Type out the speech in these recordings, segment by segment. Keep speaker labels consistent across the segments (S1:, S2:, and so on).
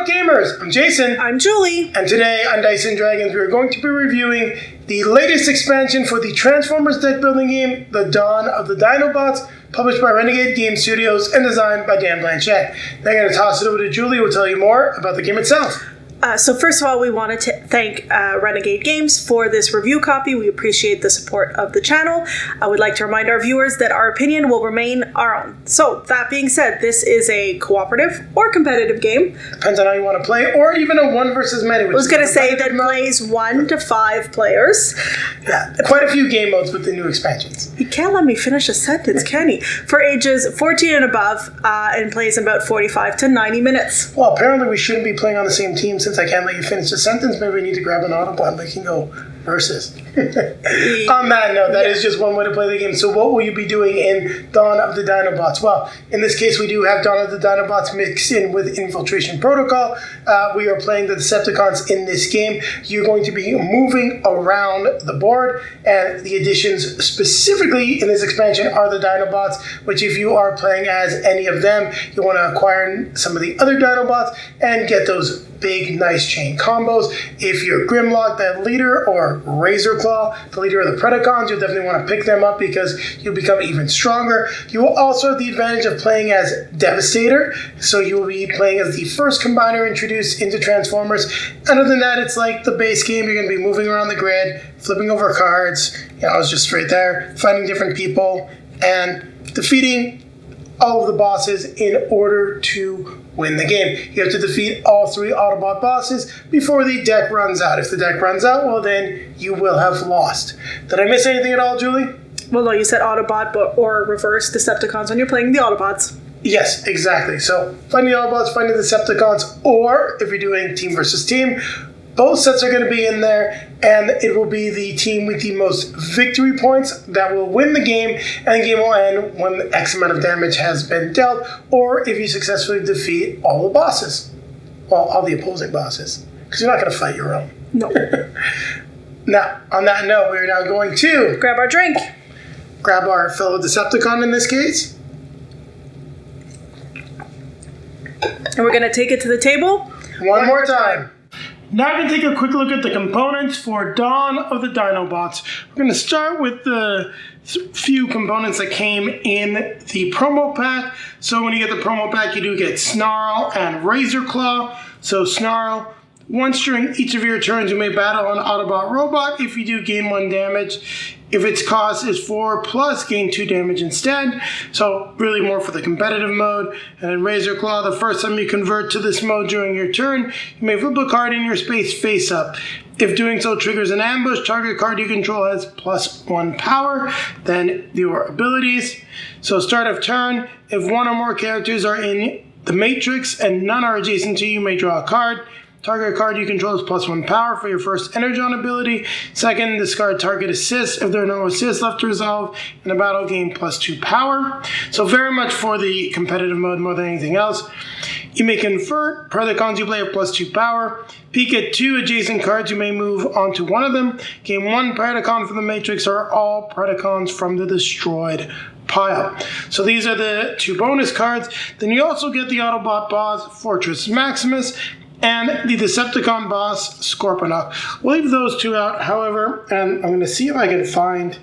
S1: up, gamers? I'm Jason.
S2: I'm Julie.
S1: And today on Dice and Dragons, we are going to be reviewing the latest expansion for the Transformers deck building game, The Dawn of the Dinobots, published by Renegade Game Studios and designed by Dan Blanchett. Now I'm going to toss it over to Julie, who will tell you more about the game itself.
S2: So first of all, we wanted to thank Renegade Games for this review copy. We appreciate the support of the channel. I would like to remind our viewers that our opinion will remain our own. So that being said, this is a cooperative or competitive game.
S1: Depends on how you want to play, or even a one versus many.
S2: I was going to say that plays 1 to 5 players.
S1: Yeah, quite a few game modes with the new expansions.
S2: He can't let me finish a sentence, can he? For ages 14 and above, and plays in about 45 to 90 minutes.
S1: Well, apparently we shouldn't be playing on the same team since I can't let you finish the sentence. Maybe we need to grab an Autobot. We can go versus. On that note, that is just one way to play the game. So what will you be doing in Dawn of the Dinobots? Well, in this case, we do have Dawn of the Dinobots mixed in with Infiltration Protocol. We are playing the Decepticons in this game. You're going to be moving around the board, and the additions specifically in this expansion are the Dinobots, which if you are playing as any of them, you want to acquire some of the other Dinobots and get those big, nice chain combos. If you're Grimlock, that leader, or Razorclaw, the leader of the Predacons, you'll definitely want to pick them up because you'll become even stronger. You will also have the advantage of playing as Devastator, so you will be playing as the first combiner introduced into Transformers. Other than that, it's like the base game. You're going to be moving around the grid, flipping over cards, it's just straight there, fighting different people, and defeating all of the bosses in order to win the game. You have to defeat all 3 Autobot bosses before the deck runs out. If the deck runs out, well then you will have lost. Did I miss anything at all, Julie?
S2: Well, no, you said Autobot or reverse Decepticons when you're playing the Autobots.
S1: Yes, exactly. So fighting the Autobots, fighting the Decepticons, or if you're doing team versus team, both sets are going to be in there, and it will be the team with the most victory points that will win the game, and the game will end when X amount of damage has been dealt, or if you successfully defeat all the bosses. Well, all the opposing bosses, because you're not going to fight your own.
S2: No.
S1: Now, on that note, we're now going to
S2: grab our drink.
S1: Grab our fellow Decepticon in this case.
S2: And we're going to take it to the table.
S1: One more time. Now I'm going to take a quick look at the components for Dawn of the Dinobots. We're going to start with the few components that came in the promo pack. So when you get the promo pack, you do get Snarl and Razorclaw. So Snarl, once during each of your turns, you may battle an Autobot robot. If you do, gain 1 damage. If its cost is 4+, gain 2 damage instead. So really more for the competitive mode. And in Razorclaw, the first time you convert to this mode during your turn, you may flip a card in your space face up. If doing so triggers an ambush, target card you control has +1 power. Then your abilities. So start of turn, if 1 or more characters are in the Matrix and none are adjacent to you, you may draw a card. Target card you control is +1 power for your first Energon ability. Second, discard target assists. If there are no assists left to resolve in a battle, gain +2 power. So very much for the competitive mode more than anything else. You may convert. Predacons you play have +2 power. Peek at 2 adjacent cards. You may move onto one of them. Gain 1 Predacon from the Matrix or all Predacons from the destroyed pile. So these are the 2 bonus cards. Then you also get the Autobot boss, Fortress Maximus, and the Decepticon boss, Scorponok. We'll leave those 2 out, however, and I'm going to see if I can find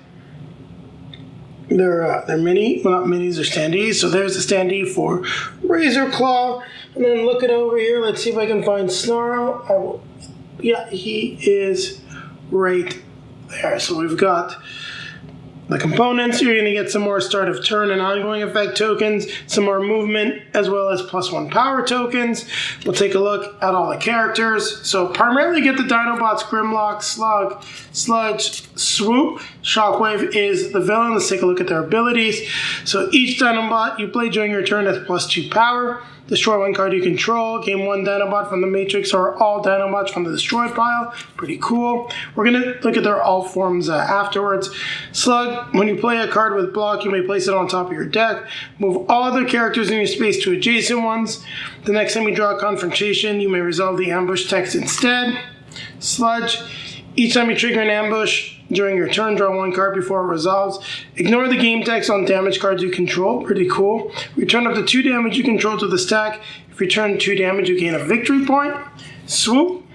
S1: their mini, well not minis, they're standees. So there's the standee for Razorclaw, and then look it over here. Let's see if I can find Snarl. Yeah, he is right there. So we've got the components. You're going to get some more start of turn and ongoing effect tokens, some more movement, as well as +1 power tokens. We'll take a look at all the characters. So primarily get the Dinobots, Grimlock, Slug, Sludge, Swoop. Shockwave is the villain. Let's take a look at their abilities. So each Dinobot you play during your turn has +2 power. Destroy 1 card you control. Gain 1 Dinobot from the Matrix or all Dinobots from the destroyed pile. Pretty cool. We're going to look at their all forms afterwards. Slug, when you play a card with block, you may place it on top of your deck. Move all other characters in your space to adjacent ones. The next time you draw a confrontation, you may resolve the ambush text instead. Sludge, each time you trigger an ambush during your turn, draw 1 card before it resolves. Ignore the game text on damage cards you control. Pretty cool. Return up to 2 damage you control to the stack. If If you turn 2 damage, you gain a victory point. Swoop.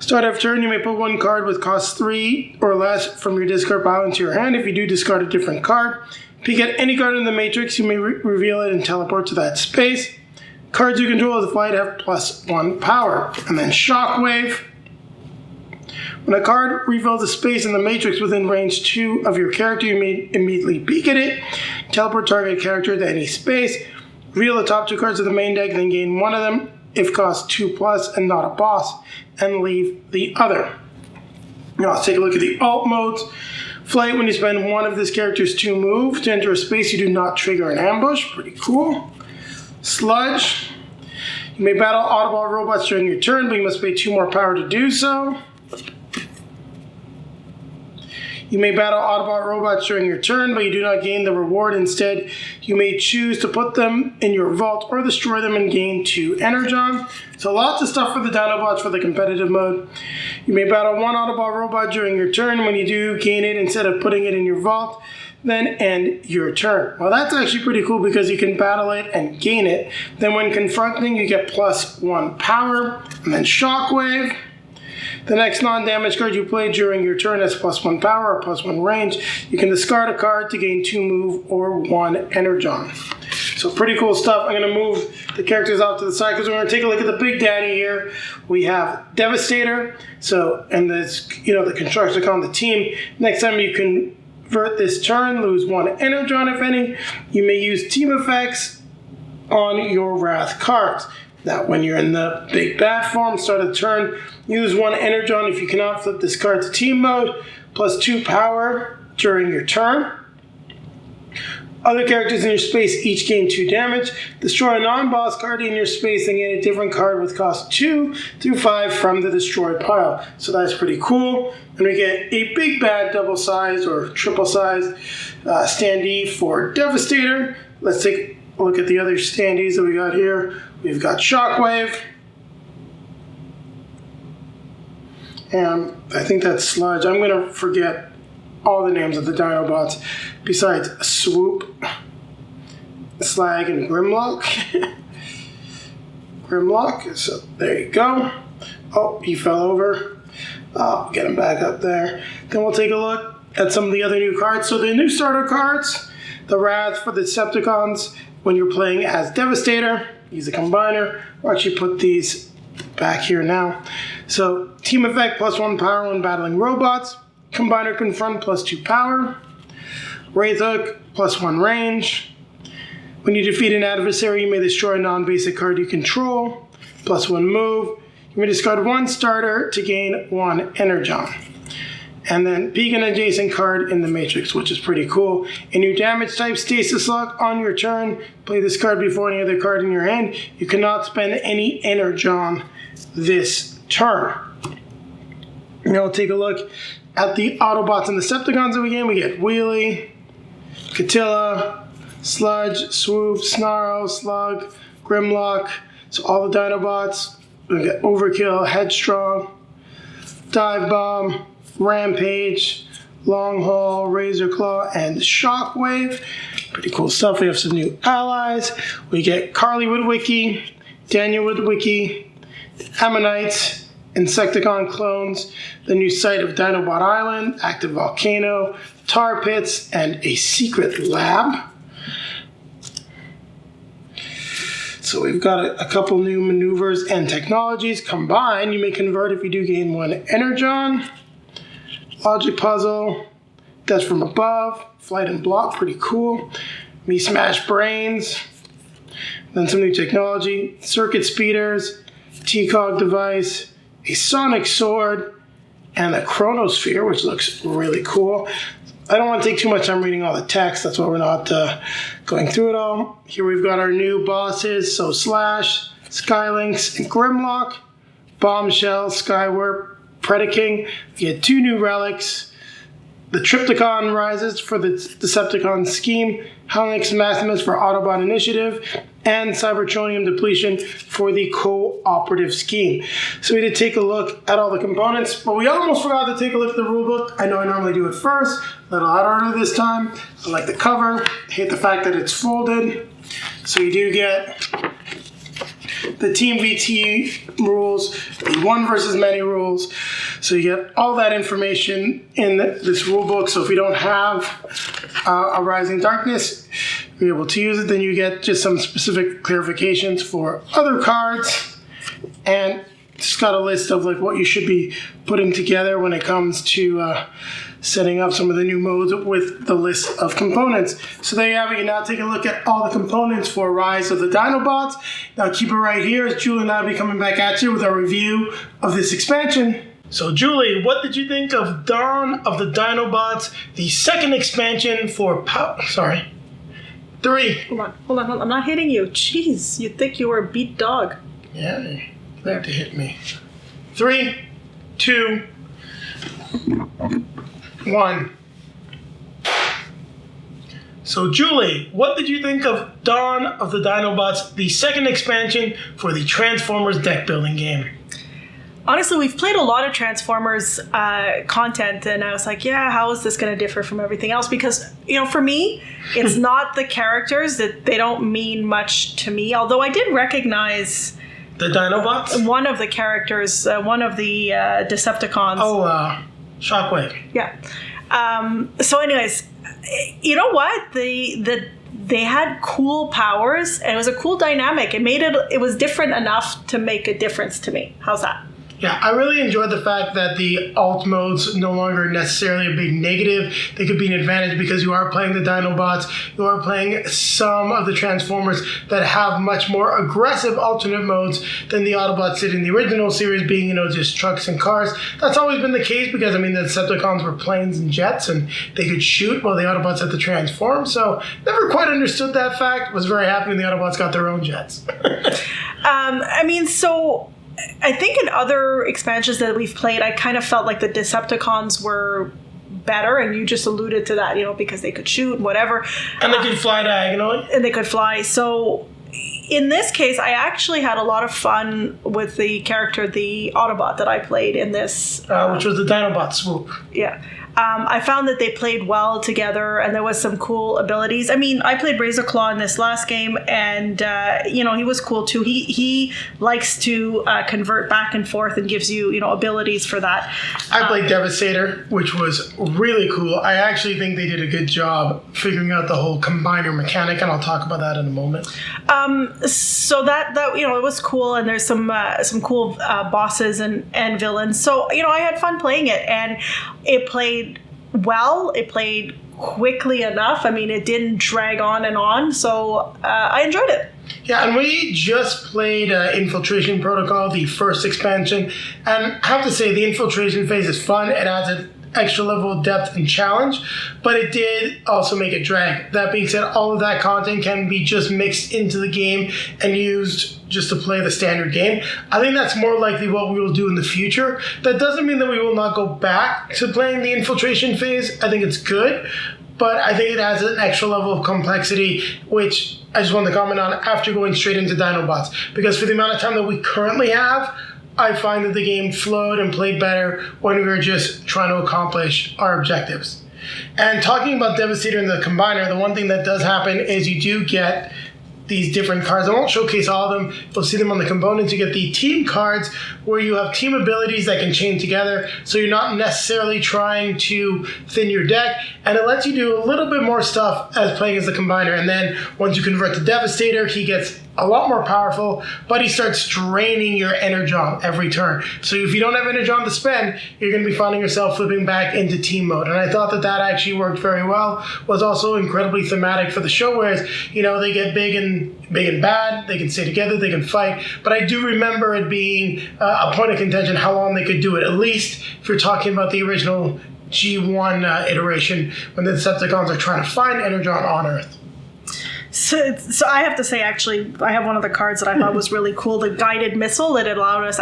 S1: Start of turn, you may put 1 card with cost 3 or less from your discard pile into your hand. If you do, discard a different card. Peek at any card in the matrix, you may reveal it and teleport to that space. Cards you control as a flight have +1 power. And then Shockwave. When a card refills a space in the matrix within range 2 of your character, you may immediately peek at it. Teleport target character to any space. Reveal the top 2 cards of the main deck, then gain 1 of them if cost 2+ and not a boss, and leave the other. Now let's take a look at the alt modes. Flight, when you spend 1 of this character's 2 move to enter a space, you do not trigger an ambush. Pretty cool. Sludge. You may battle Autobot robots during your turn, but you must pay 2 more power to do so. You may battle Autobot robots during your turn, but you do not gain the reward. Instead, you may choose to put them in your vault or destroy them and gain 2 Energon. So lots of stuff for the Dinobots for the competitive mode. You may battle 1 Autobot robot during your turn. When you do, gain it instead of putting it in your vault, then end your turn. Well, that's actually pretty cool because you can battle it and gain it. Then when confronting, you get +1 power. And then Shockwave. The next non-damage card you play during your turn has +1 power or +1 range. You can discard a card to gain 2 move or 1 Energon. So pretty cool stuff. I'm going to move the characters off to the side because we're going to take a look at the big daddy here. We have Devastator. So, and this, the Constructicon, the team. Next time you convert this turn, lose 1 Energon if any. You may use team effects on your Wrath cards. Now, when you're in the big bad form, start a turn, use 1 Energon if you cannot flip this card to team mode, +2 power during your turn. Other characters in your space each gain 2 damage. Destroy a non-boss card in your space and gain a different card with cost 2 through 5 from the destroyed pile. So that's pretty cool. And we get a big bad double-sized or triple-sized standee for Devastator. Let's take a look at the other standees that we got here. We've got Shockwave. And I think that's Sludge. I'm going to forget all the names of the Dinobots besides Swoop, Slag, and Grimlock. Grimlock. So there you go. Oh, he fell over. Get him back up there. Then we'll take a look at some of the other new cards. So the new starter cards, the Wrath for the Decepticons when you're playing as Devastator. Use a combiner. We'll actually put these back here now. So, team effect +1 power when battling robots. Combiner confront +2 power. Wraith Hook +1 range. When you defeat an adversary, you may destroy a non-basic card you control. +1 move. You may discard 1 starter to gain 1 Energon. And then peek an adjacent card in the matrix, which is pretty cool. A new damage type, Stasis Lock, on your turn. Play this card before any other card in your hand. You cannot spend any Energon this turn. Now we'll take a look at the Autobots and Decepticons that we get. We get Wheelie, Catilla, Sludge, Swoop, Snarl, Slug, Grimlock. So all the Dinobots. We get Overkill, Headstrong, Dive Bomb, Rampage, Long Haul, Razor Claw, and Shockwave. Pretty cool stuff. We have some new allies. We get Carly Woodwicky, Daniel Woodwicky, Ammonites, Insecticon clones, the new site of Dinobot Island, active volcano, tar pits, and a secret lab. So we've got a couple new maneuvers and technologies. Combined, you may convert if you do gain 1 Energon. Logic puzzle, Death from Above, Flight and Block, pretty cool. Me Smash Brains. Then some new technology, circuit speeders, T-Cog device, a sonic sword, and a chronosphere, which looks really cool. I don't want to take too much time reading all the text, that's why we're not going through it all. Here we've got our new bosses, so Slash, Skylynx, and Grimlock, Bombshell, Skywarp, Predaking. We get 2 new relics. The Triptychon Rises for the Decepticon Scheme, Helix Maximus for Autobot Initiative, and Cybertronium Depletion for the Cooperative Scheme. So we did take a look at all the components, but we almost forgot to take a look at the rulebook. I know I normally do it first, a little out of order this time. I like the cover. I hate the fact that it's folded. So you do get the Team VT rules, the one versus many rules. So you get all that information in this rule book. So if you don't have a Rising Darkness, you're able to use it. Then you get just some specific clarifications for other cards, and just got a list of like what you should be putting together when it comes to setting up some of the new modes with the list of components. So there you have it. You now take a look at all the components for Rise of the Dinobots. Now keep it right here as Julie and I will be coming back at you with our review of this expansion. So Julie, what did you think of Dawn of the Dinobots, the second expansion for Sorry. 3.
S2: Hold on. I'm not hitting you. Jeez, you'd think you were a beat dog.
S1: Yeah, you have to hit me. 3, 2, 1. So Julie, what did you think of Dawn of the Dinobots, the second expansion for the Transformers deck building game?
S2: Honestly, we've played a lot of Transformers content, and I was like, yeah, how is this going to differ from everything else? Because, for me, it's not the characters, that they don't mean much to me, although I did recognize
S1: the Dinobots?
S2: One of the characters, one of the Decepticons.
S1: Oh, Shockwave.
S2: Yeah. So anyways, you know what? They had cool powers, and it was a cool dynamic. It was different enough to make a difference to me. How's that?
S1: Yeah, I really enjoyed the fact that the alt modes no longer necessarily a big negative. They could be an advantage because you are playing the Dinobots, you are playing some of the Transformers that have much more aggressive alternate modes than the Autobots did in the original series, being, just trucks and cars. That's always been the case because, the Decepticons were planes and jets and they could shoot while the Autobots had to transform. So never quite understood that fact. Was very happy when the Autobots got their own jets.
S2: So I think in other expansions that we've played, I kind of felt like the Decepticons were better, and you just alluded to that, because they could shoot and whatever.
S1: And they could fly diagonally.
S2: And they could fly. So in this case, I actually had a lot of fun with the character, the Autobot that I played in this.
S1: Which was the Dinobot Swoop.
S2: Yeah. I found that they played well together, and there was some cool abilities. I played Razor Claw in this last game, and he was cool too. He likes to convert back and forth and gives you abilities for that.
S1: I played Devastator, which was really cool. I actually think they did a good job figuring out the whole combiner mechanic, and I'll talk about that in a moment.
S2: So that it was cool, and there's some cool bosses and villains. So I had fun playing it, and it played well. It played quickly enough. It didn't drag on and on, so I enjoyed it.
S1: Yeah, and we just played Infiltration Protocol, the first expansion, and I have to say the infiltration phase is fun. It adds an extra level of depth and challenge, but it did also make it drag. That being said, all of that content can be just mixed into the game and used just to play the standard game. I think that's more likely what we will do in the future. That doesn't mean that we will not go back to playing the infiltration phase. I think it's good, but I think it adds an extra level of complexity, which I just wanted to comment on after going straight into Dinobots. Because for the amount of time that we currently have, I find that the game flowed and played better when we were just trying to accomplish our objectives. And talking about Devastator and the Combiner, the one thing that does happen is you do get these different cards. I won't showcase all of them. You'll see them on the components. You get the team cards where you have team abilities that can chain together, so you're not necessarily trying to thin your deck, and it lets you do a little bit more stuff as playing as the Combiner. And then once you convert to Devastator, he gets a lot more powerful, but he starts draining your Energon every turn. So if you don't have Energon to spend, you're going to be finding yourself flipping back into team mode. And I thought that actually worked very well. Was also incredibly thematic for the show, whereas, they get big and bad, they can stay together, they can fight. But I do remember it being a point of contention how long they could do it, at least if you're talking about the original G1 iteration, when the Decepticons are trying to find Energon on Earth.
S2: So I have to say, actually, I have one of the cards that I thought was really cool. The guided missile that allowed us,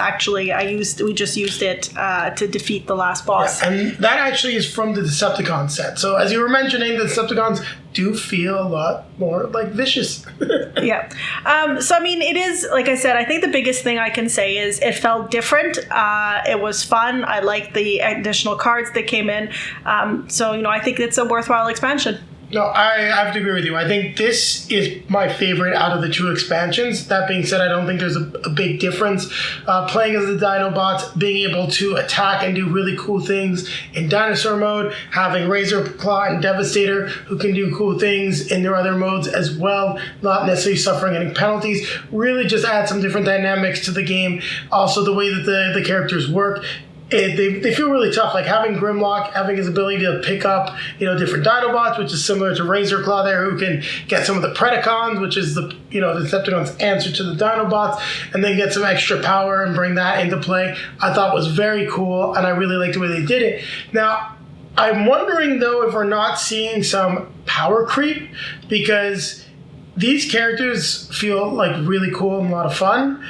S2: we just used it to defeat the last boss.
S1: Yeah, and that actually is from the Decepticon set. So as you were mentioning, the Decepticons do feel a lot more vicious.
S2: Yeah. It is, like I said, I think the biggest thing I can say is it felt different. It was fun. I liked the additional cards that came in. I think it's a worthwhile expansion.
S1: No, I have to agree with you. I think this is my favorite out of the 2 expansions. That being said, I don't think there's a big difference. Playing as the Dinobots, being able to attack and do really cool things in dinosaur mode, having Razor Claw and Devastator who can do cool things in their other modes as well, not necessarily suffering any penalties, really just add some different dynamics to the game. Also, the way that the characters work. They feel really tough, like having Grimlock, having his ability to pick up, different Dinobots, which is similar to Razor Claw there, who can get some of the Predacons, which is the Decepticons' answer to the Dinobots, and then get some extra power and bring that into play. I thought was very cool, and I really liked the way they did it. Now, I'm wondering, though, if we're not seeing some power creep, because these characters feel like really cool and a lot of fun.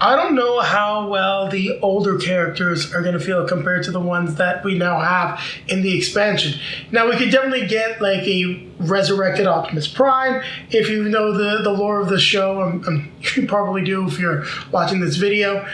S1: I don't know how well the older characters are going to feel compared to the ones that we now have in the expansion. Now, we could definitely get like a resurrected Optimus Prime. If you know the lore of the show, you probably do if you're watching this video.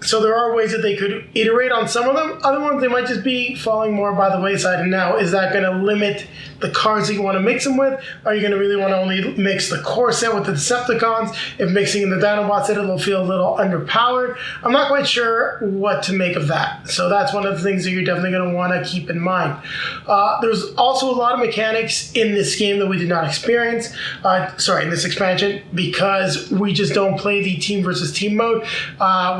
S1: So there are ways that they could iterate on some of them. Other ones, they might just be falling more by the wayside. And now, is that going to limit the cards that you want to mix them with? Are you going to really want to only mix the core set with the Decepticons? If mixing in the Dinobots, it'll feel a little underpowered. I'm not quite sure what to make of that. So that's one of the things that you're definitely going to want to keep in mind. There's also a lot of mechanics in this game that we did not experience. In this expansion, because we just don't play the team versus team mode.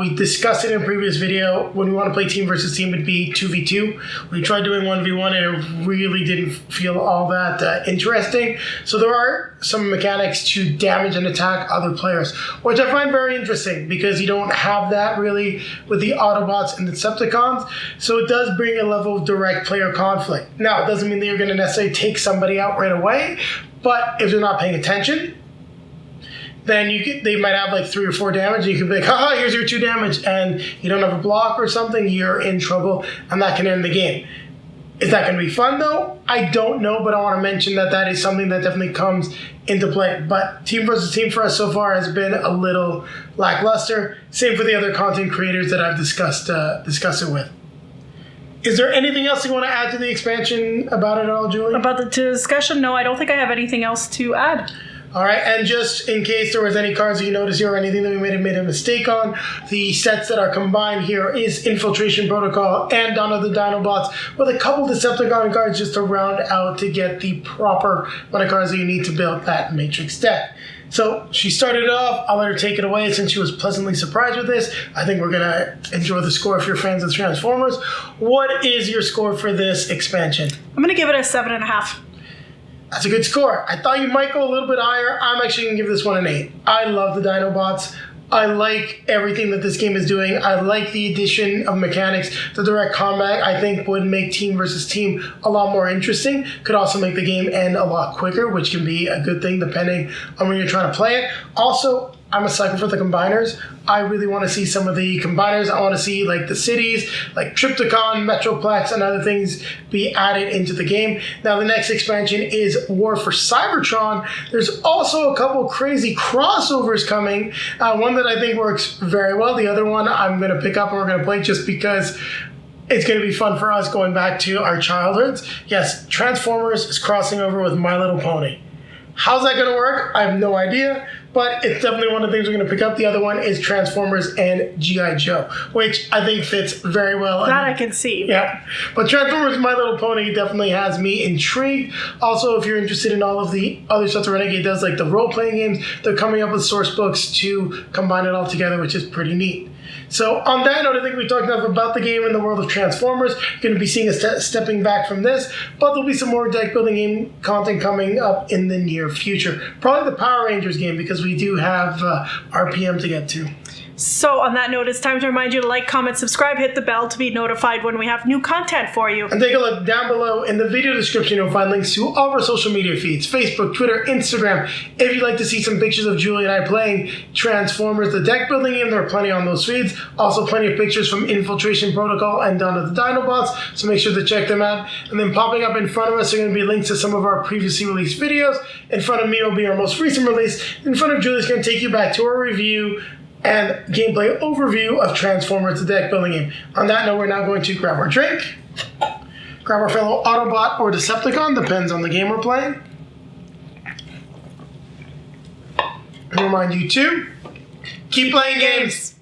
S1: We discussed it in a previous video. When we want to play team versus team, it'd be 2v2. We tried doing 1v1 and it really didn't feel all that interesting. So there are some mechanics to damage and attack other players, which I find very interesting because you don't have that really with the Autobots and the Decepticons. So it does bring a level of direct player conflict. Now, it doesn't mean that you're going to necessarily take somebody out right away, but if they're not paying attention, then they might have like 3 or 4 damage. You can be like, haha, here's your 2 damage, and you don't have a block or something, you're in trouble, and that can end the game. Is that going to be fun, though? I don't know, but I want to mention that is something that definitely comes into play. But team versus team for us so far has been a little lackluster. Same for the other content creators that I've discussed it with. Is there anything else you want to add to the expansion about it at all, Julie?
S2: About the discussion? No, I don't think I have anything else to add.
S1: All right, and just in case there was any cards that you noticed here or anything that we may have made a mistake on, the sets that are combined here is Infiltration Protocol and Dawn of the Dinobots, with a couple Decepticon cards just to round out to get the proper amount of cards that you need to build that Matrix deck. So she started it off. I'll let her take it away since she was pleasantly surprised with this. I think we're going to enjoy the score if you're fans of Transformers. What is your score for this expansion?
S2: I'm going to give it a 7.5.
S1: That's a good score. I thought you might go a little bit higher. I'm actually going to give this one an 8. I love the Dinobots. I like everything that this game is doing. I like the addition of mechanics. The direct combat, I think, would make team versus team a lot more interesting. Could also make the game end a lot quicker, which can be a good thing depending on when you're trying to play it. Also, I'm a sucker for the combiners. I really want to see some of the combiners. I want to see like the cities, like Triptychon, Metroplex, and other things be added into the game. Now, the next expansion is War for Cybertron. There's also a couple crazy crossovers coming. One that I think works very well. The other one I'm going to pick up and we're going to play just because it's going to be fun for us going back to our childhoods. Yes, Transformers is crossing over with My Little Pony. How's that going to work? I have no idea, but it's definitely one of the things we're going to pick up. The other one is Transformers and G.I. Joe, which I think fits very well.
S2: That I can see.
S1: Yeah, but Transformers My Little Pony definitely has me intrigued. Also, if you're interested in all of the other stuff that Renegade does, like the role-playing games, they're coming up with source books to combine it all together, which is pretty neat. So on that note, I think we talked enough about the game and the world of Transformers. You're going to be seeing us stepping back from this, but there'll be some more deck building game content coming up in the near future. Probably the Power Rangers game, because we do have RPM to get to.
S2: So on that note, it's time to remind you to like, comment, subscribe, hit the bell to be notified when we have new content for you.
S1: And take a look down below in the video description. You'll find links to all of our social media feeds, Facebook, Twitter, Instagram. If you'd like to see some pictures of Julie and I playing Transformers, the deck building game, there are plenty on those feeds. Also plenty of pictures from Infiltration Protocol and Dawn of the Dinobots, so make sure to check them out. And then popping up in front of us are going to be links to some of our previously released videos. In front of me will be our most recent release. In front of Julie is going to take you back to our review and gameplay overview of Transformers, the deck building game. On that note, we're now going to grab our drink, grab grab our fellow Autobot or Decepticon, depends on the game we're playing. And remind you to keep playing games.